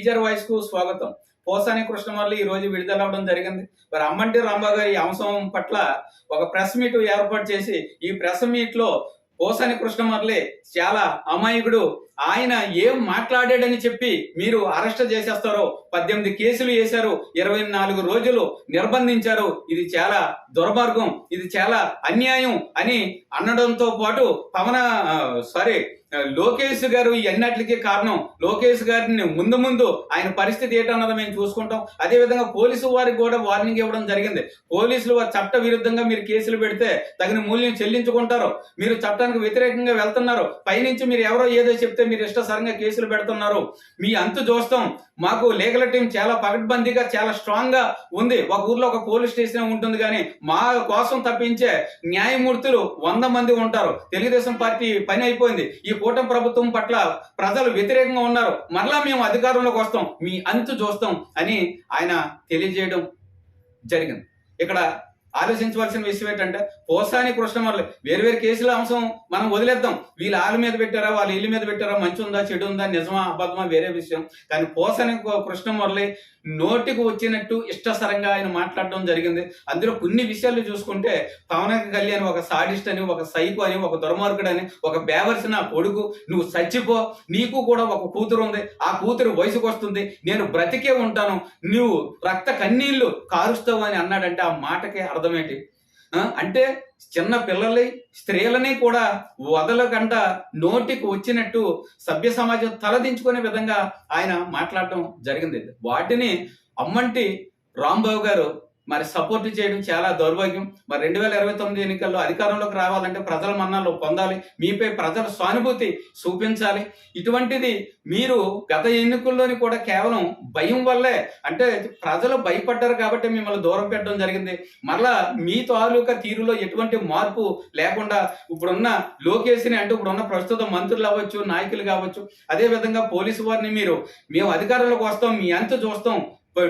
పీజర్ voice కు స్వాగతం. పోసాని కృష్ణమురళి ఈ రోజు విడుదల అవడం జరిగింది. మరి అమ్మంటి రాంబాబు గారి ఈ అంశం పట్ల ఒక ప్రెస్ మీట్ ఏర్పాటు చేసి ఈ ప్రెస్ మీట్ లో పోసాని కృష్ణమురళి చాలా అమాయకుడు, ఆయన ఏం మాట్లాడాడని చెప్పి మీరు అరెస్ట్ చేసేస్తారో, 18 కేసులు వేశారు, 24 రోజులు నిర్బంధించారు, ఇది చాలా దుర్మార్గం, ఇది చాలా అన్యాయం అని అనడంతో పాటు లోకేష్ గారు ఇవన్నిటికీ కారణం. లోకేష్ గారిని ముందు ఆయన పరిస్థితి ఏంటన్నది మేము చూసుకుంటాం. అదే విధంగా పోలీసు వారికి కూడా వార్నింగ్ ఇవ్వడం జరిగింది. పోలీసులు వారి చట్ట విరుద్ధంగా మీరు కేసులు పెడితే తగిన మూల్యం చెల్లించుకుంటారు. మీరు చట్టానికి వ్యతిరేకంగా వెళ్తున్నారు, పైనుంచి మీరు ఎవరో ఏదో చెప్తే మీరు ఇష్టసరంగా కేసులు పెడుతున్నారు. మీ అంతు చూస్తాం. మాకు లీగల్ టీం చాలా పకడ్బందీగా చాలా స్ట్రాంగ్ గా ఉంది. ఒక ఊర్లో ఒక పోలీస్ స్టేషన్ ఉంటుంది, కానీ మా కోసం తప్పించే న్యాయమూర్తులు 100 మంది ఉంటారు. తెలుగుదేశం పార్టీ పని అయిపోయింది. ఈ కూటమి ప్రభుత్వం పట్ల ప్రజలు వ్యతిరేకంగా ఉన్నారు. మరలా మేము అధికారంలోకి వస్తాం, మీ అంతు చూస్తాం అని ఆయన తెలియజేయడం జరిగింది. ఇక్కడ ఆలోచించవలసిన విషయం ఏంటంటే, పోసాని కృష్ణమురళి వేరు కేసుల అంశం మనం వదిలేద్దాం. వీళ్ళు వాళ్ళ మీద పెట్టారా, వాళ్ళ ఇల్లు మీద పెట్టారా, మంచి ఉందా చెడు ఉందా, నిజమా అబద్ధమా వేరే విషయం. కానీ పోసాని కృష్ణమురళి నోటికి వచ్చినట్టు ఇష్టసరంగా ఆయన మాట్లాడడం జరిగింది. అందులో కొన్ని విషయాలు చూసుకుంటే, పవన్ కళ్యాణ్ ఒక సాడిస్ట్ అని, ఒక సైకో అని, ఒక దుర్మార్గుడు అని, ఒక బేవర్సిన కొడుకు, నువ్వు చచ్చిపో, నీకు కూడా ఒక కూతురు ఉంది, ఆ కూతురు వయసుకు వస్తుంది, నేను బ్రతికే ఉంటాను, నువ్వు రక్త కన్నీళ్లు కారుస్తావు అని అన్నాడంటే ఆ మాటకే అర్థమేంటి? అంటే చిన్న పిల్లల్ని స్త్రీలని కూడా వదలకంట నోటికి వచ్చినట్టు సభ్య సమాజం తలదించుకునే విధంగా ఆయన మాట్లాడటం జరిగింది. వాటిని అమ్మంటి రాంబాబు గారు మరి సపోర్ట్ చేయడం చాలా దౌర్భాగ్యం. మరి 2029 ఎన్నికల్లో అధికారంలోకి రావాలంటే ప్రజల మన్ననలు పొందాలి, మీపై ప్రజలు సానుభూతి చూపించాలి. ఇటువంటిది మీరు గత ఎన్నికల్లోని కూడా కేవలం భయం వల్లే, అంటే ప్రజలు భయపడ్డారు కాబట్టి మిమ్మల్ని దూరం పెట్టడం జరిగింది. మరలా మీ తాలూకా తీరులో ఎటువంటి మార్పు లేకుండా ఇప్పుడున్న లోకేష్ని, అంటే ఇప్పుడున్న ప్రస్తుత మంత్రులు అవ్వచ్చు, నాయకులు కావచ్చు, అదే విధంగా పోలీసు వారిని మేము అధికారంలోకి వస్తాం, మీ అంత చూస్తాం,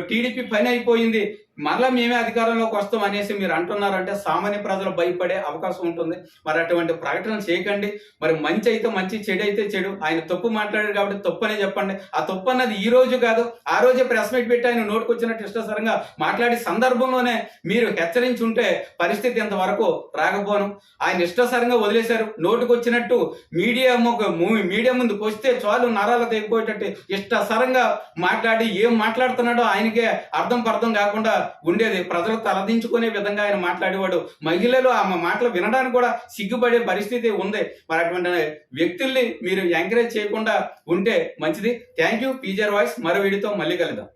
టీడీపీ పని అయిపోయింది, మరలా మేమే అధికారంలోకి వస్తాం అనేసి మీరు అంటున్నారంటే సామాన్య ప్రజలు భయపడే అవకాశం ఉంటుంది. మరి అటువంటి ప్రకటన చేయకండి. మరి మంచి అయితే మంచి, చెడు అయితే చెడు. ఆయన తప్పు మాట్లాడారు కాబట్టి తప్పు అనే చెప్పండి. ఆ తప్పు అన్నది ఈ రోజు కాదు, ఆ రోజే ప్రెస్ మీట్ పెట్టి ఆయన నోటుకు వచ్చినట్టు ఇష్టసరంగా మాట్లాడే సందర్భంలోనే మీరు హెచ్చరించి ఉంటే పరిస్థితి ఇంతవరకు రాకపోను. ఆయన ఇష్టసరంగా వదిలేశారు. నోటుకు వచ్చినట్టు మీడియా ముందుకు వస్తే చాలు నరాలు తెగిపోయేటట్టు ఇష్టసరంగా మాట్లాడి ఏం మాట్లాడుతున్నాడో ఆయనకే అర్థం కాకుండా ఉండేది. ప్రజలు తలదించుకునే విధంగా ఆయన మాట్లాడేవాడు. మహిళలు ఆ మాటలు వినడానికి కూడా సిగ్గుపడే పరిస్థితి ఉంది. మరి అటువంటి వ్యక్తుల్ని మీరు ఎంకరేజ్ చేయకుండా ఉంటే మంచిది. Thank you. పీజర్ వాయిస్ మరో వీడియోతో మళ్ళీ కలుద్దాం.